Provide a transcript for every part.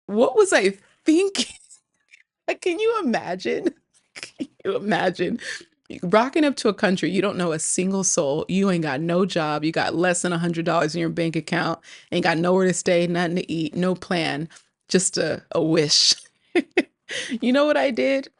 What was I thinking? Like, can you imagine? Can you imagine rocking up to a country you don't know a single soul, you ain't got no job, you got less than $100 in your bank account, ain't got nowhere to stay, nothing to eat, no plan, just a wish. You know what I did?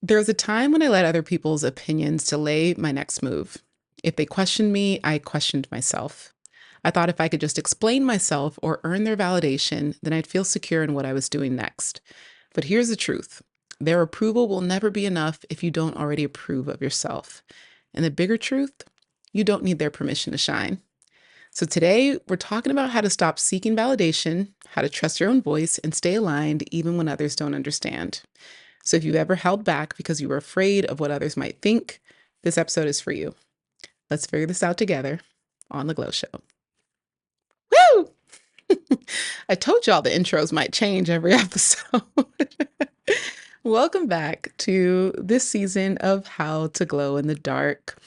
There was a time when I let other people's opinions delay my next move. If they questioned me, I questioned myself. I thought if I could just explain myself or earn their validation, then I'd feel secure in what I was doing next. But here's the truth: their approval will never be enough if you don't already approve of yourself. And the bigger truth: you don't need their permission to shine. So today, we're talking about how to stop seeking validation, how to trust your own voice, and stay aligned even when others don't understand. So if you've ever held back because you were afraid of what others might think, this episode is for you. Let's figure this out together on The Glo Show. Woo! I told y'all the intros might change every episode. Welcome back to this season of How to Glow in the Dark.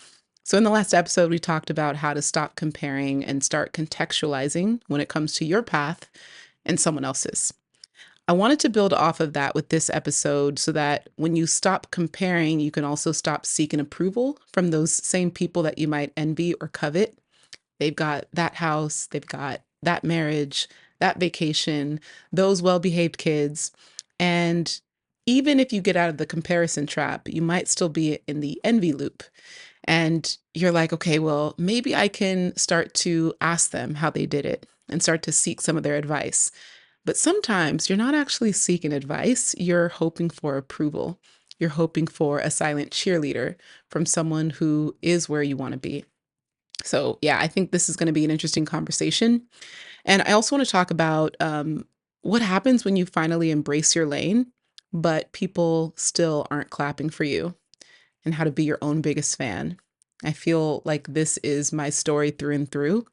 So in the last episode, we talked about how to stop comparing and start contextualizing when it comes to your path and someone else's. I wanted to build off of that with this episode so that when you stop comparing, you can also stop seeking approval from those same people that you might envy or covet. They've got that house, they've got that marriage, that vacation, those well-behaved kids. And even if you get out of the comparison trap, you might still be in the envy loop. And you're like, okay, well, maybe I can start to ask them how they did it and start to seek some of their advice. But sometimes you're not actually seeking advice, you're hoping for approval. You're hoping for a silent cheerleader from someone who is where you want to be. So, yeah, I think this is going to be an interesting conversation. And I also want to talk about what happens when you finally embrace your lane, but people still aren't clapping for you, and how to be your own biggest fan. I feel like this is my story through and through,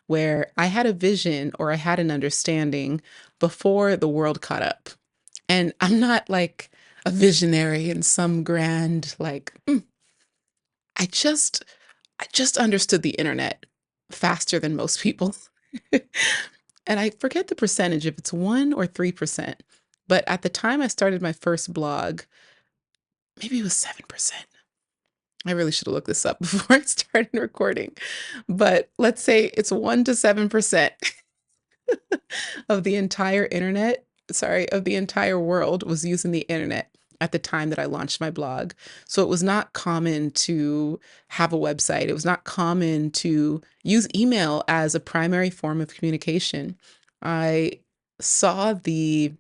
where I had a vision or I had an understanding before the world caught up. And I'm not like a visionary in some grand, like, I just I just understood the internet faster than most people. And I forget the percentage, if it's 1 or 3%. But at the time I started my first blog, maybe it was 7%. I really should have looked this up before I started recording. But let's say it's 1 to 7% of the entire internet, sorry, of the entire world was using the internet at the time that I launched my blog. So it was not common to have a website. It was not common to use email as a primary form of communication. I saw the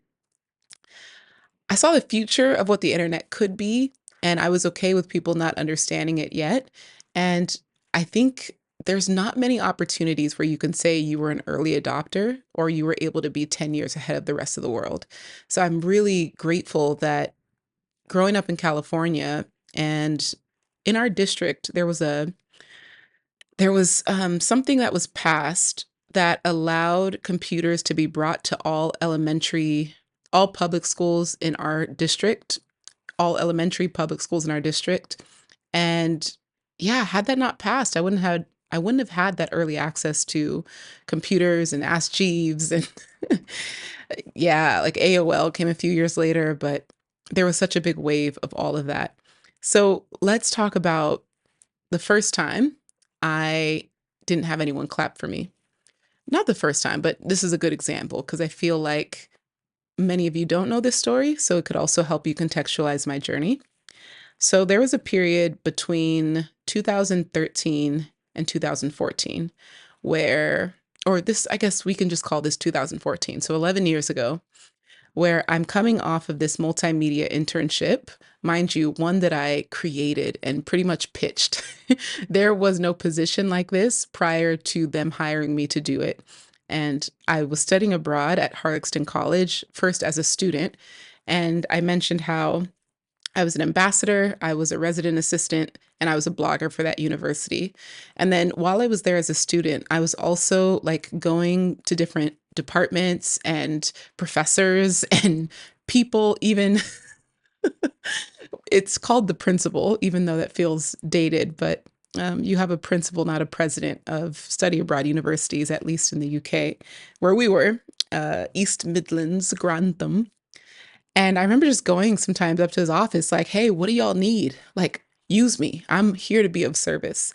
I saw the future of what the internet could be, and I was okay with people not understanding it yet. And I think there's not many opportunities where you can say you were an early adopter or you were able to be 10 years ahead of the rest of the world. So I'm really grateful that growing up in California and in our district, there was something that was passed that allowed computers to be brought to all public schools in our district, all elementary public schools in our district. And yeah, had that not passed, I wouldn't have had that early access to computers and Ask Jeeves and yeah, like AOL came a few years later, but there was such a big wave of all of that. So let's talk about the first time I didn't have anyone clap for me. Not the first time, but this is a good example because I feel like many of you don't know this story, so it could also help you contextualize my journey. So there was a period between 2013 and 2014 where, or this, I guess we can just call this 2014. So 11 years ago, where I'm coming off of this multimedia internship, mind you, one that I created and pretty much pitched. There was no position like this prior to them hiring me to do it. And I was studying abroad at Harlexton College, first as a student. And I mentioned how I was an ambassador, I was a resident assistant, and I was a blogger for that university. And then while I was there as a student, I was also like going to different departments and professors and people, even it's called the principal, even though that feels dated, but you have a principal, not a president of study abroad universities, at least in the UK, where we were, East Midlands, Grantham. And I remember just going sometimes up to his office, like, hey, what do y'all need? Like, use me. I'm here to be of service.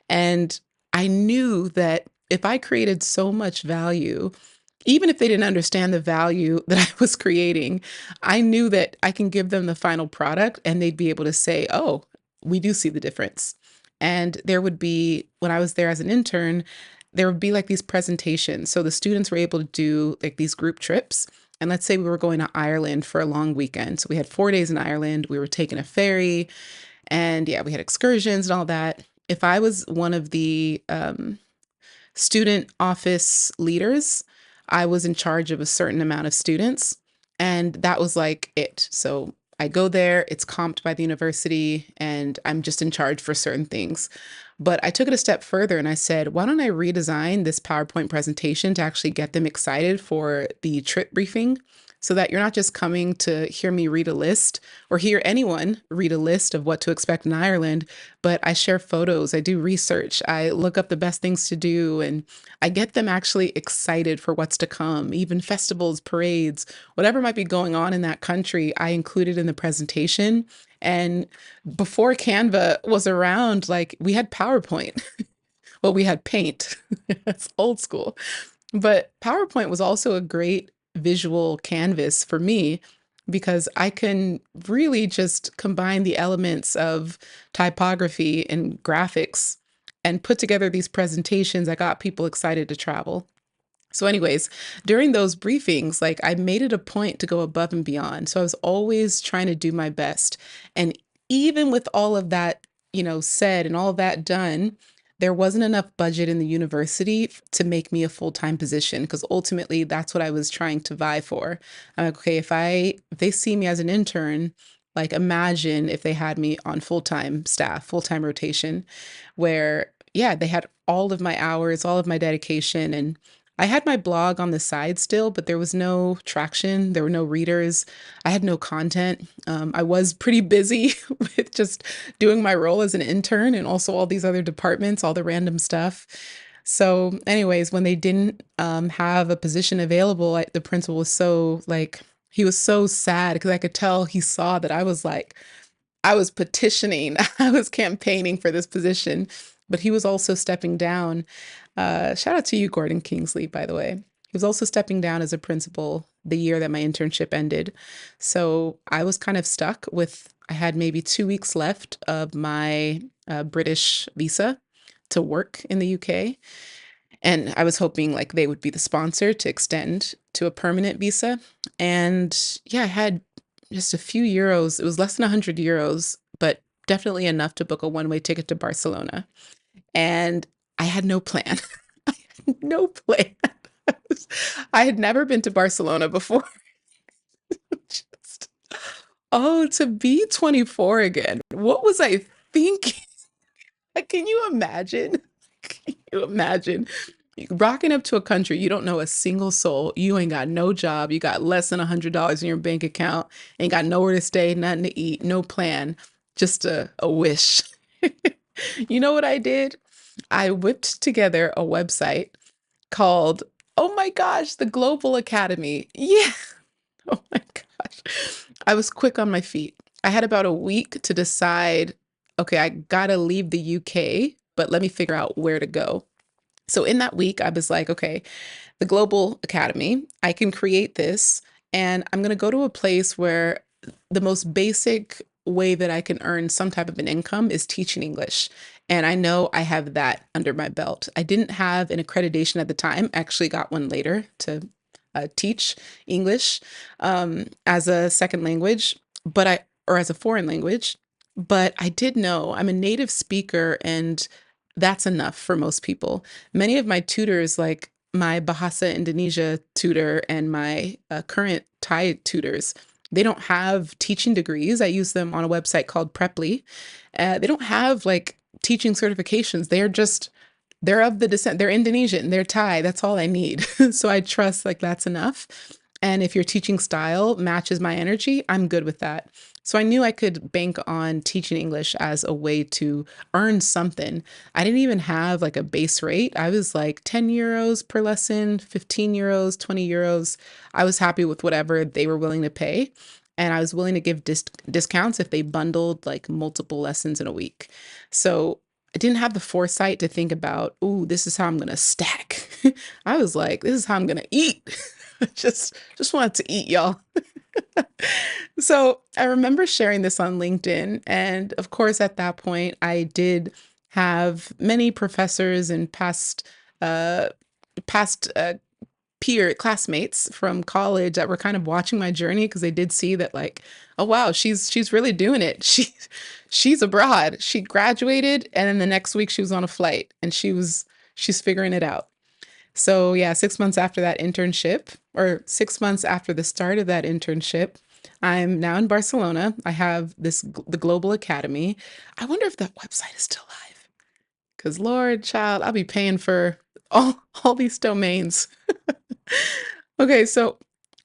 And I knew that if I created so much value, even if they didn't understand the value that I was creating, I knew that I can give them the final product and they'd be able to say, oh, we do see the difference. And there would be, when I was there as an intern, there would be like these presentations. So the students were able to do like these group trips. And let's say we were going to Ireland for a long weekend. So we had 4 days in Ireland. We were taking a ferry and yeah, we had excursions and all that. If I was one of the student office leaders, I was in charge of a certain amount of students, and that was like it. So I go there, it's comped by the university, and I'm just in charge for certain things. But I took it a step further and I said, why don't I redesign this PowerPoint presentation to actually get them excited for the trip briefing so that you're not just coming to hear me read a list or hear anyone read a list of what to expect in Ireland, but I share photos, I do research, I look up the best things to do, and I get them actually excited for what's to come, even festivals, parades, whatever might be going on in that country, I included in the presentation. And before Canva was around, like we had PowerPoint. Well, we had Paint. That's old school. But PowerPoint was also a great visual canvas for me because I can really just combine the elements of typography and graphics and put together these presentations that got people excited to travel. So, anyways, during those briefings, like I made it a point to go above and beyond. So I was always trying to do my best. And even with all of that, said and all of that done, there wasn't enough budget in the university to make me a full-time position because ultimately that's what I was trying to vie for. I'm like, okay, if they see me as an intern, like imagine if they had me on full-time staff, full-time rotation, where yeah, they had all of my hours, all of my dedication, and I had my blog on the side still, but there was no traction. There were no readers. I had no content. I was pretty busy with just doing my role as an intern and also all these other departments, all the random stuff. So, anyways, when they didn't have a position available, the principal was so like, he was so sad because I could tell he saw that I was petitioning, I was campaigning for this position, but he was also stepping down. Shout out to you, Gordon Kingsley, by the way. He was also stepping down as a principal the year that my internship ended. So I was kind of stuck with, I had maybe 2 weeks left of my British visa to work in the UK. And I was hoping like they would be the sponsor to extend to a permanent visa. And yeah, I had just a few euros. It was less than 100 euros, but definitely enough to book a one-way ticket to Barcelona. And I had no plan. I had no plan. I had never been to Barcelona before. Just, oh, to be 24 again. What was I thinking? Like, can you imagine? Can you imagine rocking up to a country you don't know a single soul? You ain't got no job. You got less than $100 in your bank account. Ain't got nowhere to stay, nothing to eat, no plan, just a wish. You know what I did? I whipped together a website called, oh my gosh, the Global Academy. Yeah. Oh my gosh. I was quick on my feet. I had about a week to decide, okay, I gotta leave the UK, but let me figure out where to go. So in that week, I was like, okay, the Global Academy, I can create this, and I'm going to go to a place where the most basic way that I can earn some type of an income is teaching English. And I know I have that under my belt. I didn't have an accreditation at the time, actually got one later to teach English as a second language, or as a foreign language. But I did know I'm a native speaker, and that's enough for most people. Many of my tutors, like my Bahasa Indonesia tutor and my current Thai tutors, they don't have teaching degrees. I use them on a website called Preply. They don't have like teaching certifications. They're of the descent. They're Indonesian. They're Thai. That's all I need. So I trust like that's enough. And if your teaching style matches my energy, I'm good with that. So I knew I could bank on teaching English as a way to earn something. I didn't even have like a base rate. I was like 10 euros per lesson, 15 euros, 20 euros. I was happy with whatever they were willing to pay. And I was willing to give discounts if they bundled like multiple lessons in a week. So I didn't have the foresight to think about, ooh, this is how I'm going to stack. I was like, this is how I'm going to eat. Just wanted to eat, y'all. So I remember sharing this on LinkedIn. And of course, at that point, I did have many professors and uh, past peer classmates from college that were kind of watching my journey because they did see that like, oh wow, she's really doing it. She's abroad. She graduated, and then the next week she was on a flight, and she's figuring it out. So yeah, 6 months after that internship, or 6 months after the start of that internship, I'm now in Barcelona. I have the Global Academy. I wonder if that website is still live. Because Lord, child, I'll be paying for all these domains. Okay, so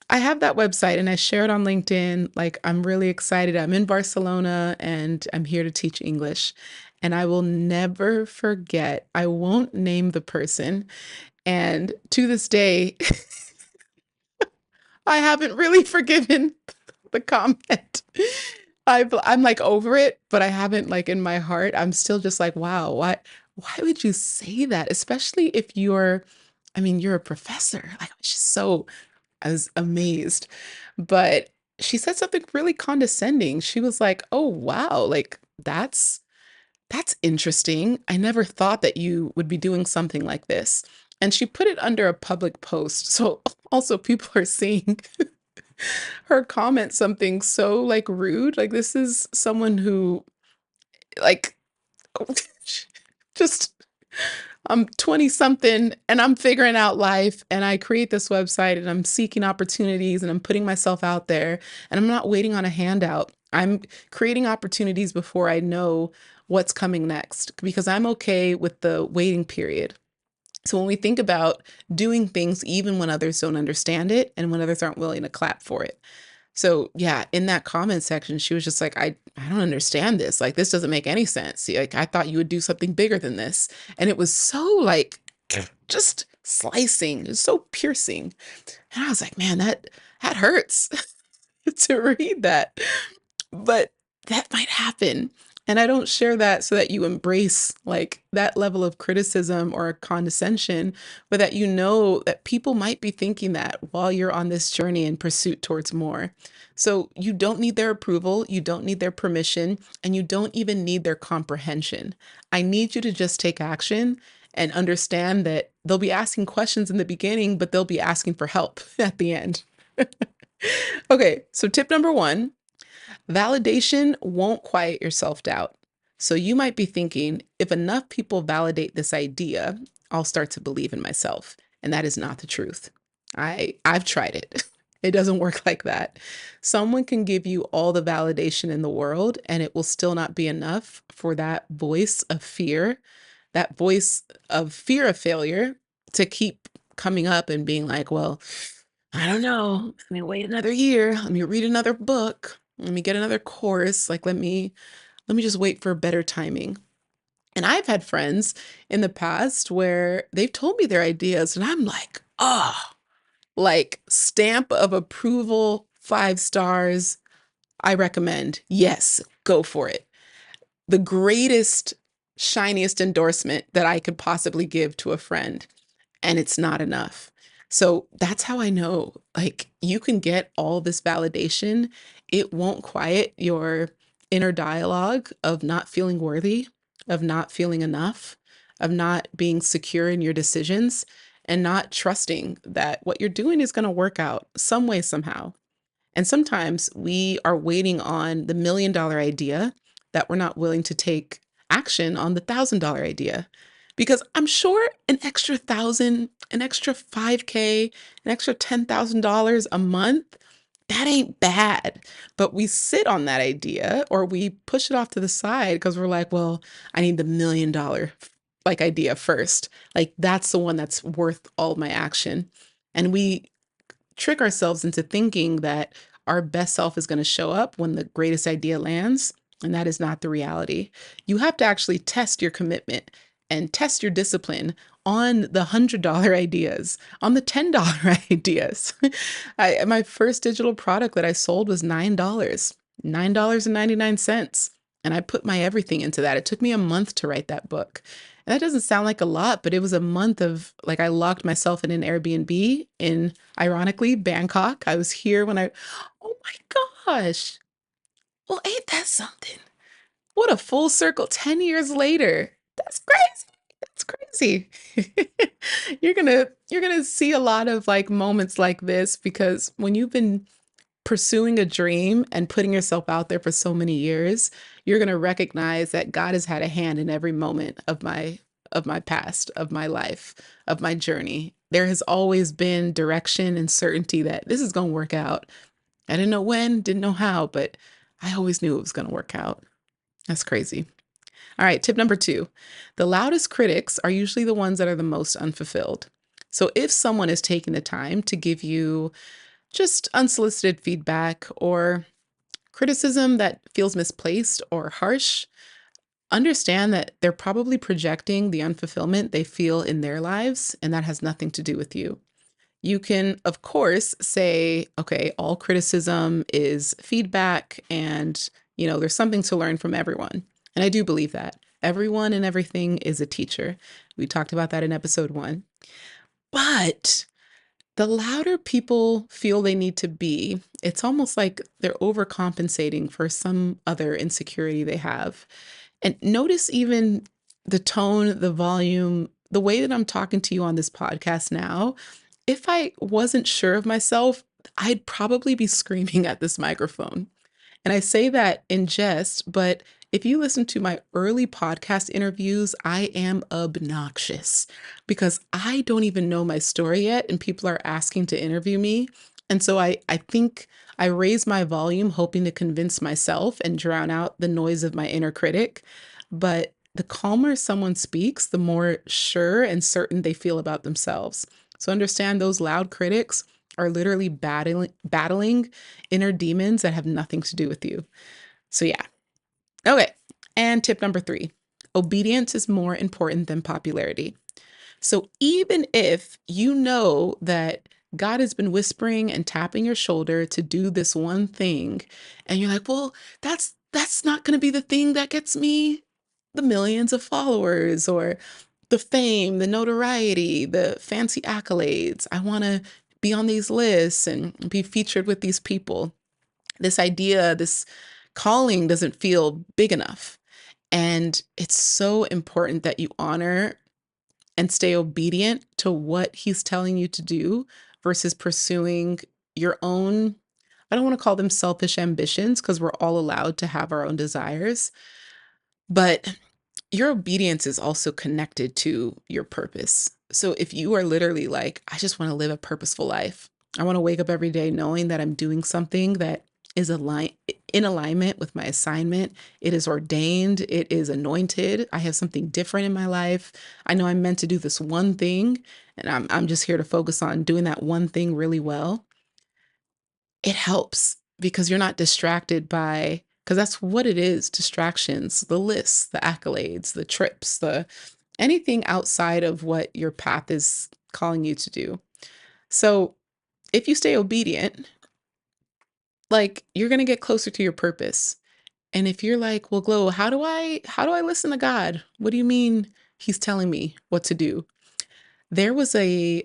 I have that website and I share it on LinkedIn. Like, I'm really excited. I'm in Barcelona and I'm here to teach English. And I will never forget, I won't name the person. And to this day, I haven't really forgiven the comment. I'm like over it, but I haven't like in my heart. I'm still just like, wow, why would you say that? Especially if I mean, you're a professor. Like, I was amazed. But she said something really condescending. She was like, "Oh, wow, like that's interesting. I never thought that you would be doing something like this." And she put it under a public post. So also people are seeing her comment something so like rude. Like this is someone who like just I'm 20 something and I'm figuring out life and I create this website and I'm seeking opportunities and I'm putting myself out there and I'm not waiting on a handout. I'm creating opportunities before I know what's coming next because I'm okay with the waiting period. So when we think about doing things even when others don't understand it and when others aren't willing to clap for it. So yeah, in that comment section, she was just like, I don't understand this. Like, this doesn't make any sense. Like, I thought you would do something bigger than this. And it was so like just slicing, it was so piercing. And I was like, man, that hurts to read that. But that might happen. And I don't share that so that you embrace like that level of criticism or condescension, but that you know that people might be thinking that while you're on this journey in pursuit towards more. So you don't need their approval, you don't need their permission, and you don't even need their comprehension. I need you to just take action and understand that they'll be asking questions in the beginning, but they'll be asking for help at the end. Okay, so tip number one. Validation won't quiet your self doubt. So you might be thinking, if enough people validate this idea, I'll start to believe in myself. And that is not the truth. I've tried it. It doesn't work like that. Someone can give you all the validation in the world and it will still not be enough for that voice of fear, that voice of fear of failure to keep coming up and being like, well, I don't know. Let me wait another year. Let me read another book. Let me get another course. Like let me just wait for better timing. And I've had friends in the past where they've told me their ideas and I'm like, "Oh, like stamp of approval, 5 stars. I recommend. Yes, go for it." The greatest, shiniest endorsement that I could possibly give to a friend, and it's not enough. So that's how I know, like, you can get all this validation. It won't quiet your inner dialogue of not feeling worthy, of not feeling enough, of not being secure in your decisions, and not trusting that what you're doing is going to work out some way, somehow. And sometimes we are waiting on the $1,000,000 idea that we're not willing to take action on the $1,000 idea. Because I'm sure an extra 1,000, an extra 5K, an extra $10,000 a month, that ain't bad. But we sit on that idea or we push it off to the side because we're like, well, I need the $1,000,000 like idea first. Like that's the one that's worth all my action. And we trick ourselves into thinking that our best self is going to show up when the greatest idea lands. And that is not the reality. You have to actually test your commitment and test your discipline on the $100 ideas, on the $10 ideas. My first digital product that I sold was $9.99. And I put my everything into that. It took me a month to write that book. And that doesn't sound like a lot, but it was a month of like I locked myself in an Airbnb in, ironically, Bangkok. I was here when oh my gosh. Well, ain't that something? What a full circle 10 years later. That's crazy. That's crazy. You're going to see a lot of like moments like this because when you've been pursuing a dream and putting yourself out there for so many years, you're going to recognize that God has had a hand in every moment of my past, of my life, of my journey. There has always been direction and certainty that this is going to work out. I didn't know when, didn't know how, but I always knew it was going to work out. That's crazy. All right, tip number 2. The loudest critics are usually the ones that are the most unfulfilled. So if someone is taking the time to give you just unsolicited feedback or criticism that feels misplaced or harsh, understand that they're probably projecting the unfulfillment they feel in their lives, and that has nothing to do with you. You can, of course, say, okay, all criticism is feedback, and, there's something to learn from everyone. And I do believe that. Everyone and everything is a teacher. We talked about that in episode 1. But the louder people feel they need to be, it's almost like they're overcompensating for some other insecurity they have. And notice even the tone, the volume, the way that I'm talking to you on this podcast now. If I wasn't sure of myself, I'd probably be screaming at this microphone. And I say that in jest, but if you listen to my early podcast interviews, I am obnoxious because I don't even know my story yet, and people are asking to interview me. And so I think I raise my volume hoping to convince myself and drown out the noise of my inner critic. But the calmer someone speaks, the more sure and certain they feel about themselves. So understand those loud critics are literally battling inner demons that have nothing to do with you. So, yeah. Okay. And tip number 3, obedience is more important than popularity. So, even if you know that God has been whispering and tapping your shoulder to do this one thing, and you're like, well, that's not going to be the thing that gets me the millions of followers or the fame, the notoriety, the fancy accolades. I want to be on these lists and be featured with these people. This idea, this calling doesn't feel big enough. And it's so important that you honor and stay obedient to what he's telling you to do versus pursuing your own. I don't want to call them selfish ambitions because we're all allowed to have our own desires, but your obedience is also connected to your purpose. So if you are literally like, I just want to live a purposeful life, I want to wake up every day knowing that I'm doing something that is in alignment with my assignment. It is ordained, it is anointed. I have something different in my life. I know I'm meant to do this one thing, and I'm just here to focus on doing that one thing really well. It helps because you're not distracted by, because that's what it is, distractions, the lists, the accolades, the trips, the anything outside of what your path is calling you to do. So if you stay obedient, like you're going to get closer to your purpose. And if you're like, well, Glo, how do I listen to God? What do you mean he's telling me what to do? There was a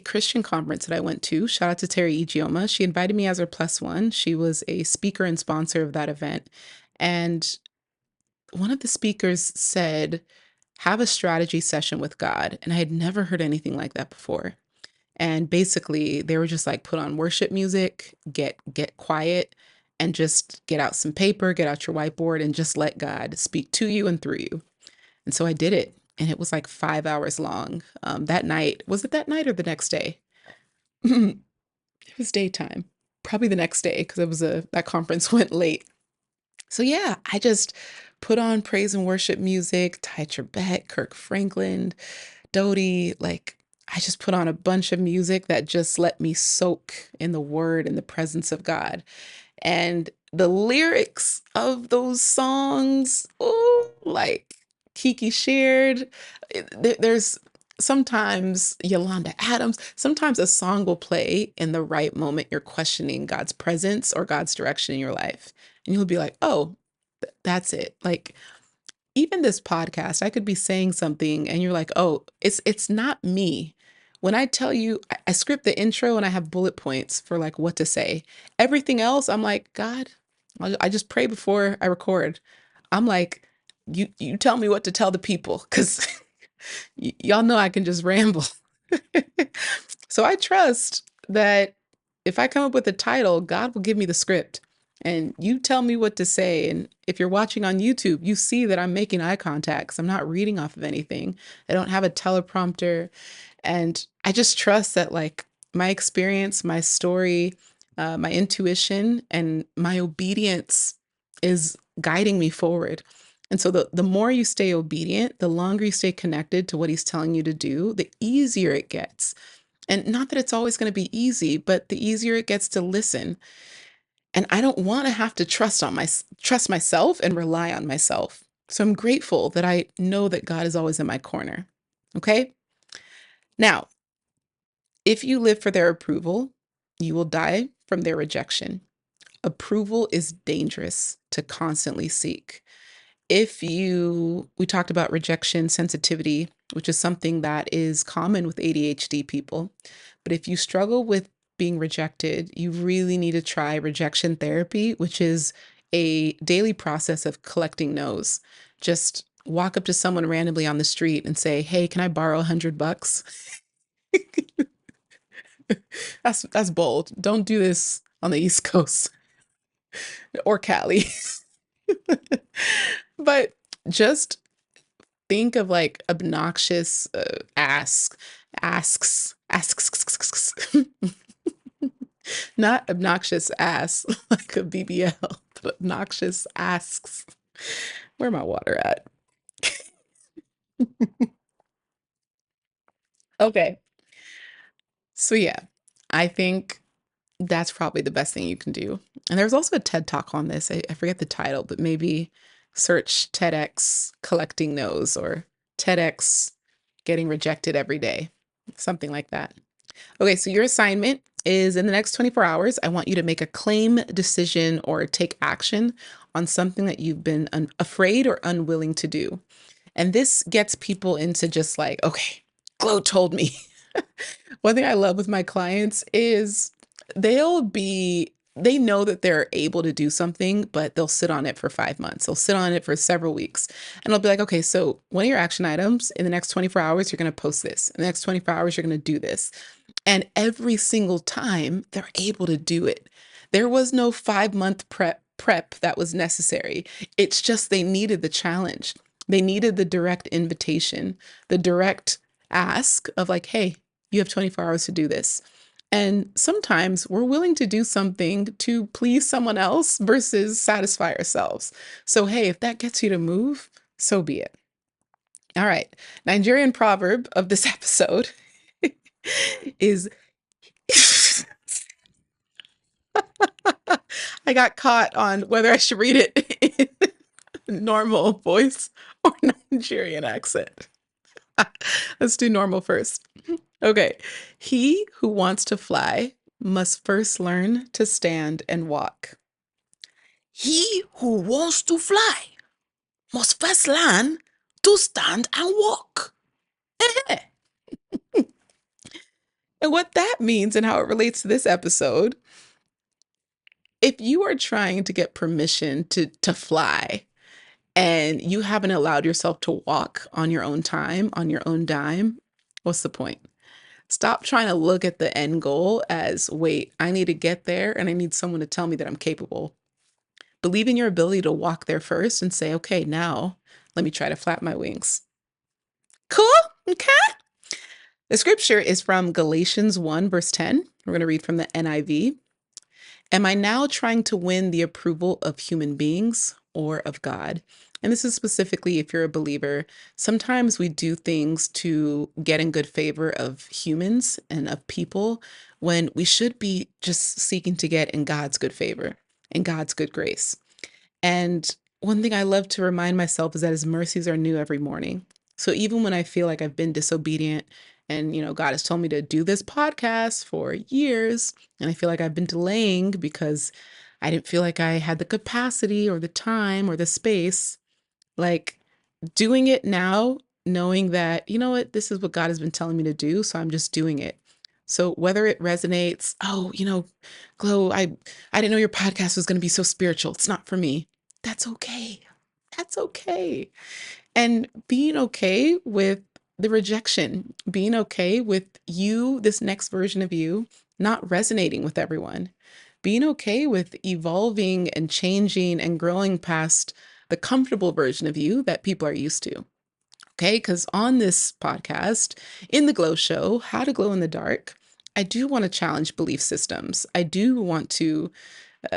Christian conference that I went to. Shout out to Terry Igioma. She invited me as her plus one. She was a speaker and sponsor of that event. And one of the speakers said, have a strategy session with God. And I had never heard anything like that before. And basically, they were just like, put on worship music, get quiet, and just get out some paper, get out your whiteboard, and just let God speak to you and through you. And so I did it. And it was like 5 hours long. That night, was it that night or the next day? It was daytime, probably the next day because it was that conference went late. So yeah, I just put on praise and worship music, Ty Tribbett, Kirk Franklin, Dodie, like I just put on a bunch of music that just let me soak in the word and the presence of God. And the lyrics of those songs, oh, like Kiki shared, there's sometimes Yolanda Adams, sometimes a song will play in the right moment you're questioning God's presence or God's direction in your life. And you'll be like, oh, that's it. Like even this podcast, I could be saying something and you're like, oh, it's not me. When I tell you, I script the intro and I have bullet points for like what to say. Everything else, I'm like, God, I just pray before I record. I'm like, you tell me what to tell the people because y'all know I can just ramble. So I trust that if I come up with a title, God will give me the script and you tell me what to say. And if you're watching on YouTube, you see that I'm making eye contact 'cause I'm not reading off of anything. I don't have a teleprompter. And I just trust that, like, my experience, my story, my intuition, and my obedience is guiding me forward. And so the more you stay obedient, the longer you stay connected to what he's telling you to do, the easier it gets. And not that it's always going to be easy, but the easier it gets to listen. And I don't want to have to trust myself and rely on myself. So I'm grateful that I know that God is always in my corner. Okay? Now, if you live for their approval, you will die from their rejection. Approval is dangerous to constantly seek. We talked about rejection sensitivity, which is something that is common with ADHD people. But if you struggle with being rejected, you really need to try rejection therapy, which is a daily process of collecting no's. Just walk up to someone randomly on the street and say, "Hey, can I borrow $100?" That's bold. Don't do this on the East Coast or Cali. But just think of like obnoxious asks, not obnoxious ass like a BBL, but obnoxious asks. Where my water at? Okay. So yeah, I think that's probably the best thing you can do. And there's also a TED talk on this. I forget the title, but maybe search TEDx collecting no's or TEDx getting rejected every day, something like that. Okay, so your assignment is in the next 24 hours, I want you to make a claim, decision, or take action on something that you've been afraid or unwilling to do. And this gets people into just like, okay, Glo told me. One thing I love with my clients is they know that they're able to do something, but they'll sit on it for 5 months. They'll sit on it for several weeks. And I'll be like, okay, so one of your action items in the next 24 hours, you're going to post this. In the next 24 hours, you're going to do this. And every single time they're able to do it. There was no 5 month prep that was necessary. It's just they needed the challenge. They needed the direct invitation, the direct ask of like, hey, you have 24 hours to do this. And sometimes we're willing to do something to please someone else versus satisfy ourselves. So, hey, if that gets you to move, so be it. All right. Nigerian proverb of this episode is I got caught on whether I should read it in normal voice or Nigerian accent. Let's do normal first. Okay. He who wants to fly must first learn to stand and walk. He who wants to fly must first learn to stand and walk. And what that means and how it relates to this episode, if you are trying to get permission to fly and you haven't allowed yourself to walk on your own time, on your own dime, what's the point? Stop trying to look at the end goal as, wait, I need to get there and I need someone to tell me that I'm capable. Believe in your ability to walk there first and say, okay, now let me try to flap my wings. Cool? Okay. The scripture is from Galatians 1, verse 10. We're going to read from the NIV. Am I now trying to win the approval of human beings or of God? And this is specifically if you're a believer. Sometimes we do things to get in good favor of humans and of people when we should be just seeking to get in God's good favor and God's good grace. And one thing I love to remind myself is that his mercies are new every morning. So even when I feel like I've been disobedient and, God has told me to do this podcast for years, and I feel like I've been delaying because I didn't feel like I had the capacity or the time or the space, like doing it now, knowing that, you know what, this is what God has been telling me to do. So I'm just doing it. So whether it resonates, oh, Glo, I didn't know your podcast was going to be so spiritual. It's not for me. That's okay. That's okay. And being okay with the rejection, being okay with you, this next version of you, not resonating with everyone, being okay with evolving and changing and growing past the comfortable version of you that people are used to. Okay. Because on this podcast, in the Glo Show, How to Glow in the Dark, I do want to challenge belief systems. I do want to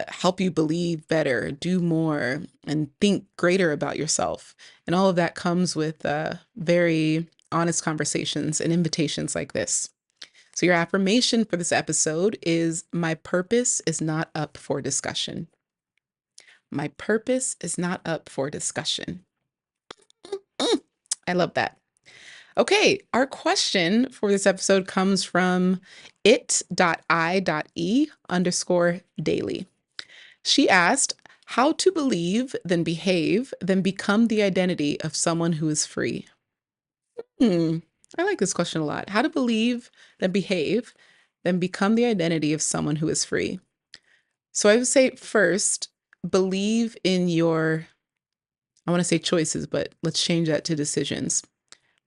help you believe better, do more, and think greater about yourself. And all of that comes with very honest conversations and invitations like this. So, your affirmation for this episode is my purpose is not up for discussion. My purpose is not up for discussion. Mm, I love that. Okay, our question for this episode comes from it.i.e_daily. She asked, how to believe, then behave, then become the identity of someone who is free. Hmm, I like this question a lot. How to believe, then behave, then become the identity of someone who is free. So I would say first, believe in your, I want to say choices, but let's change that to decisions.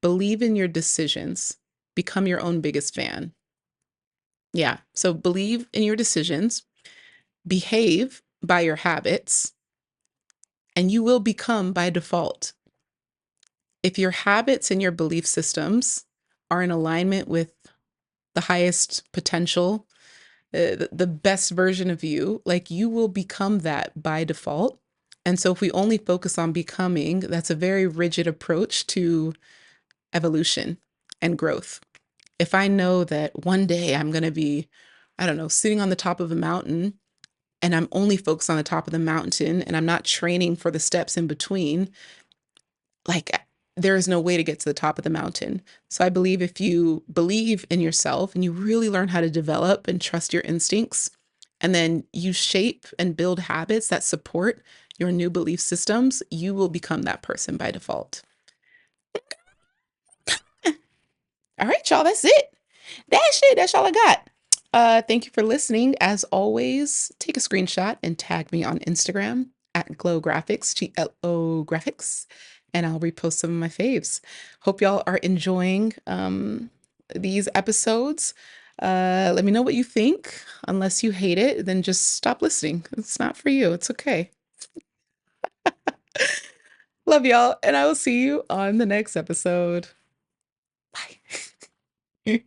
Believe in your decisions. Become your own biggest fan. Yeah. So believe in your decisions, behave by your habits, and you will become by default. If your habits and your belief systems are in alignment with the highest potential, the best version of you, like you will become that by default. And so if we only focus on becoming, that's a very rigid approach to evolution and growth. If I know that one day I'm going to be, I don't know, sitting on the top of a mountain and I'm only focused on the top of the mountain and I'm not training for the steps in between, like there is no way to get to the top of the mountain. So I believe if you believe in yourself and you really learn how to develop and trust your instincts, and then you shape and build habits that support your new belief systems, you will become that person by default. All right, y'all, that's it. That's it. That's all I got. Thank you for listening. As always, take a screenshot and tag me on Instagram at Glo Graphics, GLO Graphics, and I'll repost some of my faves. Hope y'all are enjoying these episodes. Let me know what you think. Unless you hate it, then just stop listening. It's not for you. It's okay. Love y'all, and I will see you on the next episode. Bye.